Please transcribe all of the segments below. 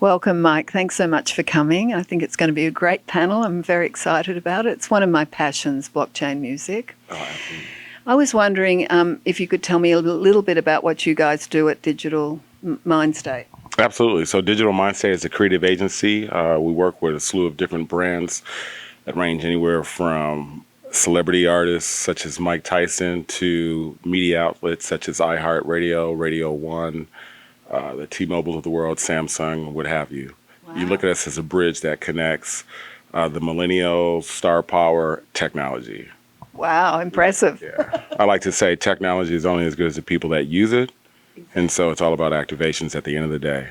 Welcome, Mike. Thanks so much for coming. I think it's going to be a great panel. I'm very excited about it. It's one of my passions, blockchain music. Oh, absolutely. I was wondering if you could tell me a little bit about what you guys do at Digital Mindstate. Absolutely. So Digital Mindstate is a creative agency. We work with a slew of different brands that range anywhere from celebrity artists such as Mike Tyson to media outlets such as iHeartRadio, Radio One, the T-Mobile of the world, Samsung, what have you. Wow. You look at us as a bridge that connects the millennials, star power, technology. Wow, impressive. Yeah. I like to say technology is only as good as the people that use it. And so it's all about activations at the end of the day.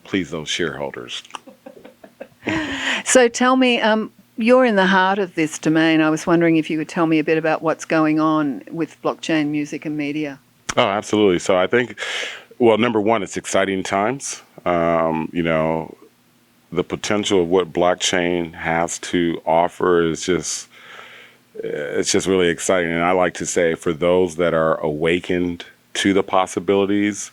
Please, those shareholders. So tell me, you're in the heart of this domain. I was wondering if you could tell me a bit about what's going on with blockchain music and media. Oh, absolutely. So I think, well, number one, it's exciting times. The potential of what blockchain has to offer is it's just really exciting. And I like to say for those that are awakened to the possibilities,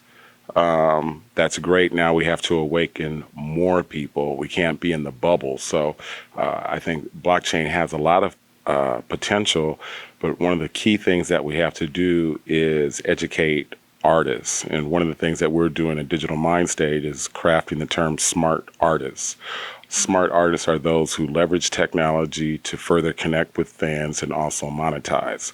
that's great. Now we have to awaken more people. We can't be in the bubble. So I think blockchain has a lot of potential, but one of the key things that we have to do is educate artists. And one of the things that we're doing at Digital Mindstate is crafting the term smart artists. Smart artists are those who leverage technology to further connect with fans and also monetize.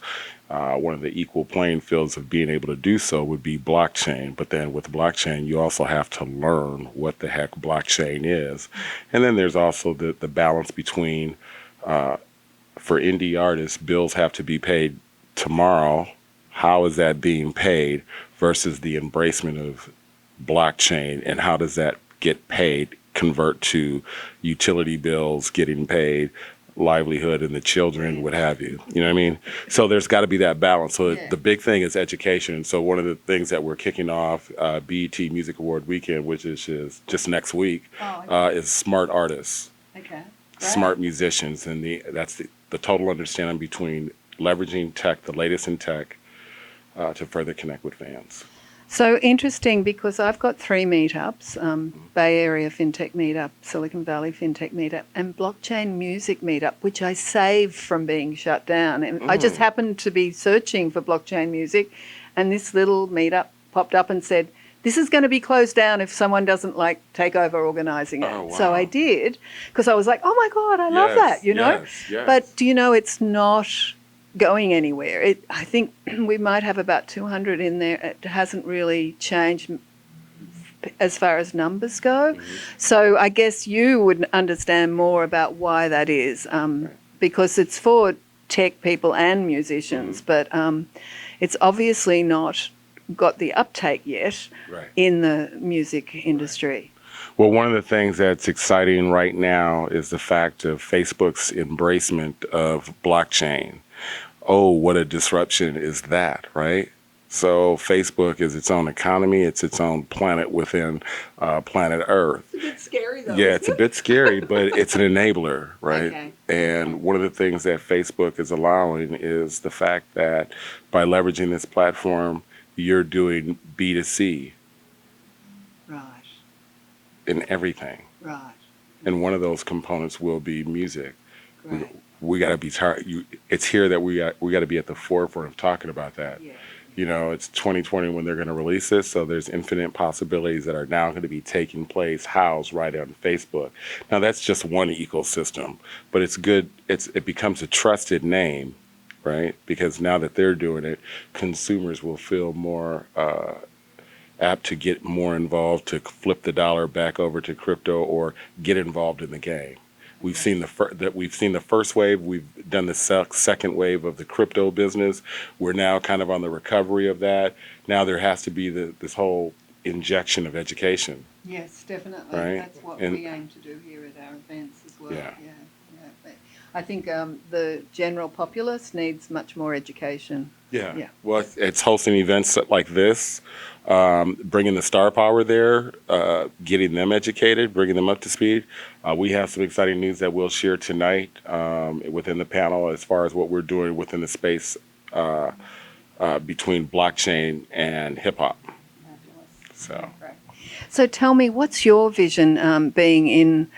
One of the equal playing fields of being able to do so would be blockchain. But then with blockchain, you also have to learn what the heck blockchain is. And then there's also the balance between, for indie artists, bills have to be paid tomorrow. How is that being paid versus the embracement of blockchain, and how does that get paid, convert to utility bills getting paid, livelihood and the children, what have you. You know what I mean? So there's got to be that balance. So the big thing is education. So one of the things that we're kicking off BET Music Award weekend, which is just next week, is smart artists, smart musicians, and that's the total understanding between leveraging tech, the latest in tech, to further connect with fans. So interesting, because I've got 3 meetups, Bay Area FinTech meetup, Silicon Valley FinTech meetup, and blockchain music meetup, which I saved from being shut down. And I just happened to be searching for blockchain music, and this little meetup popped up and said, this is going to be closed down if someone doesn't take over organizing it. Oh, wow. So I did, because I was like, oh my God, I love that, you know? Yes. But it's not going anywhere. I think we might have about 200 in there. It hasn't really changed as far as numbers go. So I guess you would understand more about why that is, because it's for tech people and musicians, but it's obviously not got the uptake yet in the music industry. Well, one of the things that's exciting right now is the fact of Facebook's embracement of blockchain. Oh, what a disruption is that, right? So Facebook is its own economy. It's its own planet within planet Earth. It's a bit scary, though. Yeah, it's a bit scary, but it's an enabler, right? Okay. And one of the things that Facebook is allowing is the fact that by leveraging this platform, you're doing B2C. Right. In everything. Right. And one of those components will be music. Great. We got to be it's here that we got to be at the forefront of talking about that. Yeah. You know, it's 2020 when they're going to release this, so there's infinite possibilities that are now going to be taking place, housed right on Facebook. Now that's just one ecosystem, but it's good. It becomes a trusted name, right? Because now that they're doing it, consumers will feel more apt to get more involved, to flip the dollar back over to crypto or get involved in the game. We've seen the first wave. We've done the second wave of the crypto business. We're now kind of on the recovery of that. Now there has to be this whole injection of education. Yes, definitely. Right? That's what we aim to do here at our events as well. Yeah. But I think the general populace needs much more education. Yeah. Well, it's hosting events like this, bringing the star power there, getting them educated, bringing them up to speed. We have some exciting news that we'll share tonight within the panel as far as what we're doing within the space between blockchain and hip hop. Fabulous. So. Great. So tell me, what's your vision, being in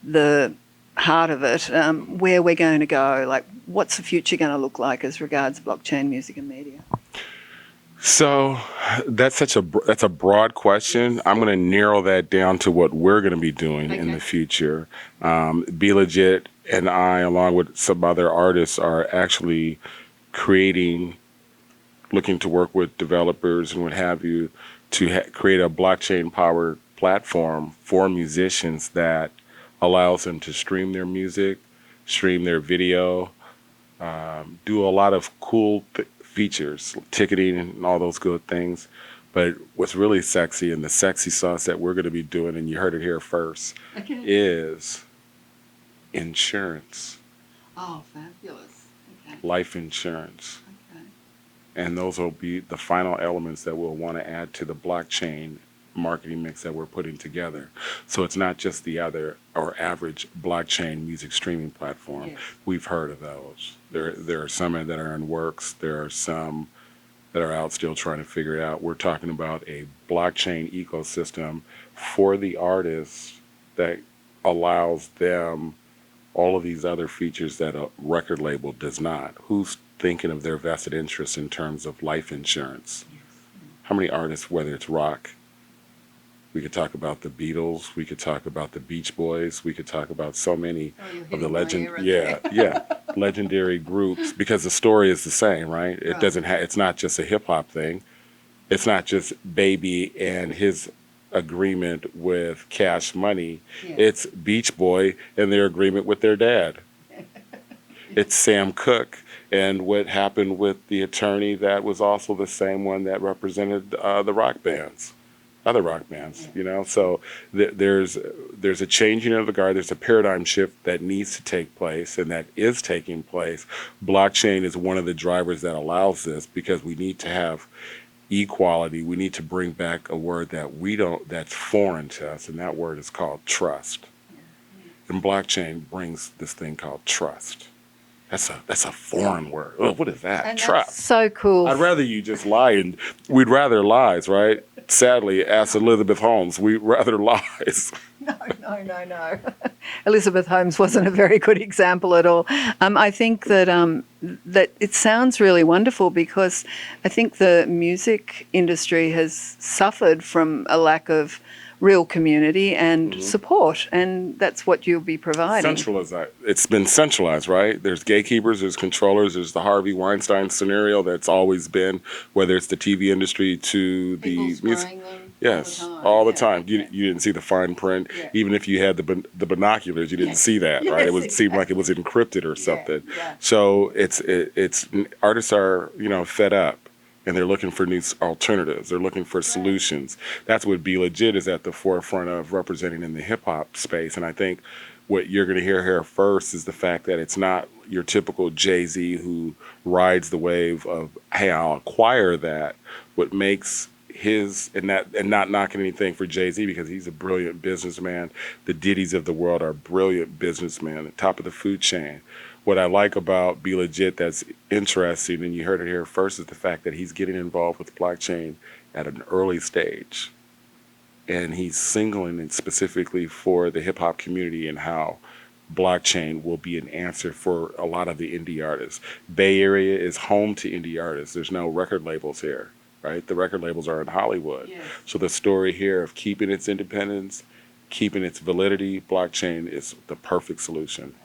the heart of it, where we're going to go? Like, what's the future going to look like as regards blockchain, music and media? So that's a broad question. I'm going to narrow that down to what we're going to be doing in the future. Be Legit and I, along with some other artists, are actually creating, looking to work with developers and what have you, to create a blockchain-powered platform for musicians that allows them to stream their music, stream their video, do a lot of cool features, ticketing and all those good things. But what's really sexy, and the sexy sauce that we're going to be doing, and you heard it here first, is insurance. Oh, fabulous. Okay. Life insurance. Okay. And those will be the final elements that we'll want to add to the blockchain marketing mix that we're putting together. So it's not just the other or average blockchain music streaming platform. Yes. We've heard of those. There are some that are in works. There are some that are out still trying to figure it out. We're talking about a blockchain ecosystem for the artists that allows them all of these other features that a record label does not. Who's thinking of their vested interests in terms of life insurance? Yes. How many artists, whether it's rock, we could talk about the Beatles, we could talk about the Beach Boys, we could talk about so many of the legendary groups, because the story is the same, right? It doesn't it's not just a hip hop thing. It's not just Baby and his agreement with Cash Money. Yeah. It's Beach Boy and their agreement with their dad. It's Sam Cooke and what happened with the attorney that was also the same one that represented the rock bands, other rock bands, you know. So there's a changing of the guard. There's a paradigm shift that needs to take place, and that is taking place. Blockchain is one of the drivers that allows this, because we need to have equality. We need to bring back a word that's foreign to us, and that word is called trust. And blockchain brings this thing called trust. That's a foreign word. Oh, what is that? And Trust. that's so cool. I'd rather you just lie, and we'd rather lies, right? Sadly, ask Elizabeth Holmes, we'd rather lies. No. Elizabeth Holmes wasn't a very good example at all. I think that that it sounds really wonderful, because I think the music industry has suffered from a lack of real community and support, and that's what you'll be providing. It's been centralized, right? There's gatekeepers, there's controllers, there's the Harvey Weinstein scenario that's always been, whether it's the TV industry to the music. Yes, all the time. You didn't see the fine print. Yeah. Even if you had the binoculars, you didn't see that, right? It seemed like it was encrypted or something. Yeah. So it's artists are, fed up, and they're looking for new alternatives. They're looking for solutions. That's what Be Legit is at the forefront of representing in the hip hop space. And I think what you're going to hear here first is the fact that it's not your typical Jay-Z who rides the wave of, hey, I'll acquire that. What makes and not knocking anything for Jay-Z, because he's a brilliant businessman. The Diddy's of the world are brilliant businessmen, at the top of the food chain. What I like about Be Legit that's interesting, and you heard it here first, is the fact that he's getting involved with blockchain at an early stage. And he's singling it specifically for the hip hop community, and how blockchain will be an answer for a lot of the indie artists. Bay Area is home to indie artists. There's no record labels here, right? The record labels are in Hollywood. Yes. So the story here of keeping its independence, keeping its validity, blockchain is the perfect solution.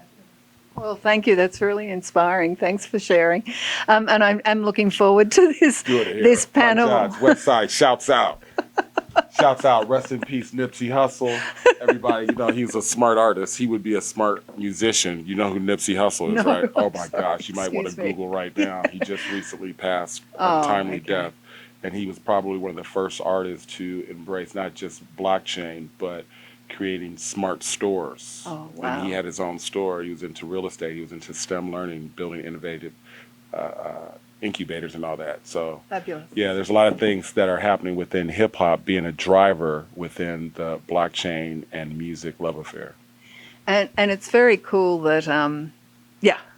Well, thank you. That's really inspiring. Thanks for sharing. And I'm looking forward to this panel. West Side shouts out. Shouts out. Rest in peace, Nipsey Hussle. Everybody, he's a smart artist. He would be a smart musician. You know who Nipsey Hussle is, right? Oh, my gosh. You might want to Google right now. He just recently passed a timely death. And he was probably one of the first artists to embrace not just blockchain, but creating smart stores. Oh, wow. And he had his own store. He was into real estate. He was into STEM learning, building innovative incubators and all that. So, fabulous. Yeah, there's a lot of things that are happening within hip hop, being a driver within the blockchain and music love affair. And it's very cool that,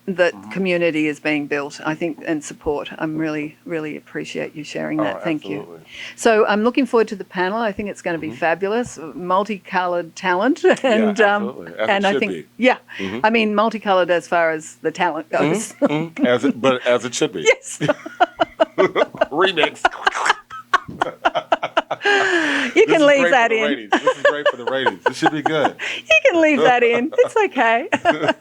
that community is being built, I think, and support. I'm really, really appreciate you sharing that. Thank you. Absolutely. So I'm looking forward to the panel. I think it's going to be fabulous, multicolored talent, and absolutely. As and it I should think, be. yeah, I mean multicolored as far as the talent goes. But as it should be. Yes, Remix. you can leave that in. Ratings. This is great for the ratings. This should be good. You can leave that in. It's okay.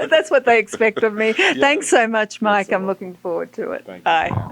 That's what they expect of me. Thanks so much, Mike. I'm looking forward to it. Thank you. Bye.